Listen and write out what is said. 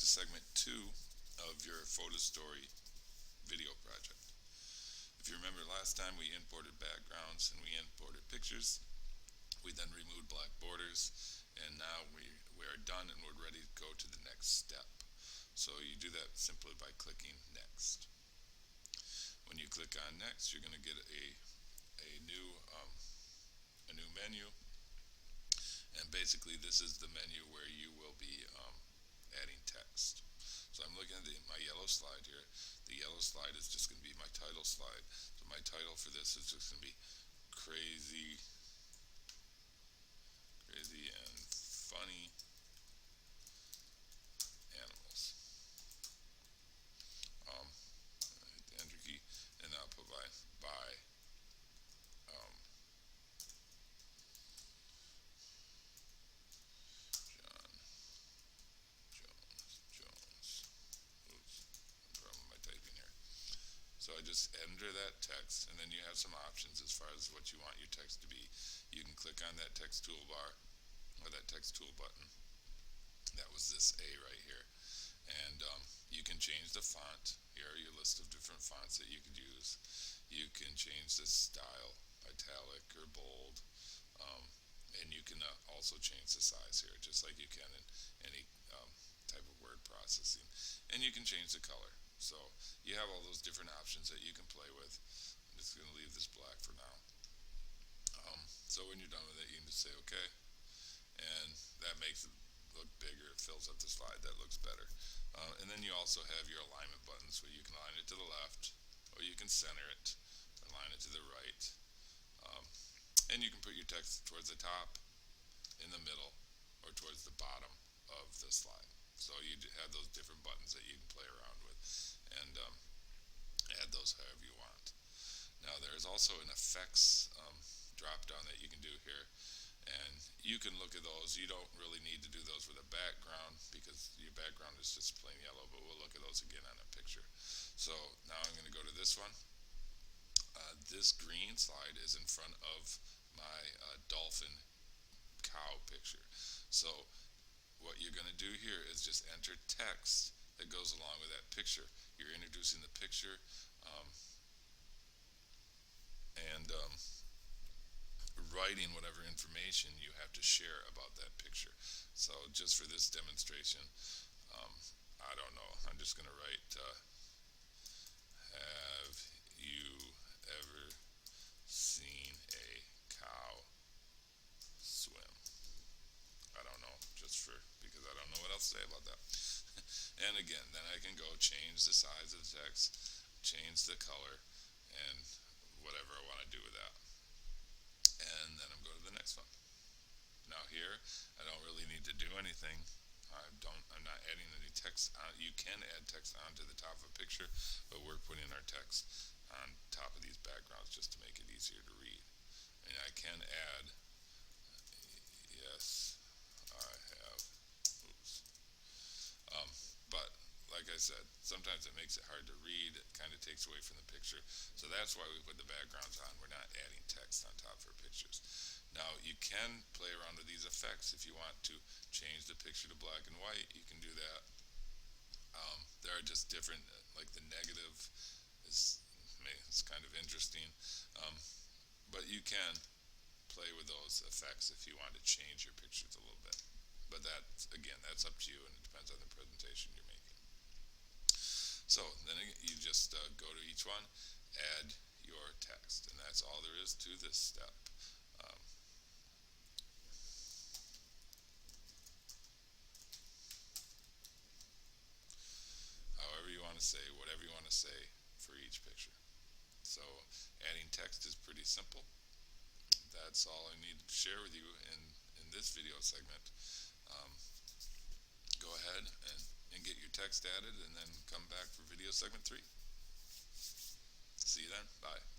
segment 2 of your photo story video project. If you remember last time, we imported backgrounds and we imported pictures. We then removed black borders, and now we are done and we're ready to go to the next step. So you do that simply by clicking next. When you click on next, you're going to get a new menu, and basically this is the menu where you will be adding text. So I'm looking at my yellow slide here. The yellow slide is just going to be my title slide. So my title for this is just going to be crazy and funny animals. Hit the enter key, and I'll put by John Jones. Oops, problem with my typing here. So I just enter that text, and then you have some options as far as what you want your text to be. You can click on that text toolbar, or that text tool button. That was this A right here. And you can change the font. Here are your list of different fonts that you could use. You can change the style, italic or bold. And you can also change the size here, just like you can in any type of word processing. And you can change the color. So you have all those different options that you can play with. I'm just going to leave this black for now. So when you're done with it, you can just say OK. And that makes it look bigger. It fills up the slide. That looks better. And then you also have your alignment buttons where you can align it to the left, or you can center it, align it to the right. And you can put your text towards the top, in the middle, or towards the bottom of the slide. So you have those different buttons that you can play around with and add those however you want. Now there's also an effects drop down that you can do here, and you can look at those. You don't really need to do those with a background because your background is just plain yellow, but we'll look at those again on a picture. So now I'm going to go to this one. This green slide is in front of my dolphin cow picture. So what you're going to do here is just enter text that goes along with that picture. You're introducing the picture and writing whatever information you have to share about that picture. So just for this demonstration, I don't know, I'm just going to write have you ever seen a cow swim? I don't know, because I don't know what else to say about that. And again, then I can go change the size of the text, change the color, and whatever I want to do with that. And then I'm going to the next one. Now here, I don't really need to do anything. I'm not adding any text on. You can add text onto the top of a picture, but we're putting our text on top of these backgrounds just to make it easier to read. And I can add, yes, I have, oops. But like I said, sometimes it makes it hard to read. It kind of takes away from the picture. So that's why we put the backgrounds on. We're not adding text on top for pictures. Now you can play around with these effects if you want to change the picture to black and white. You can do that. There are just different, like the negative is it's kind of interesting, but you can play with those effects if you want to change your pictures a little bit. But that's up to you, and it depends on the presentation you're making. So then you just go to each one, add your text, and that's all there is to this step. However you want to say, whatever you want to say for each picture. So adding text is pretty simple. That's all I need to share with you in this video segment. Go ahead and get your text added, and then come back for video segment 3. See you then. Bye.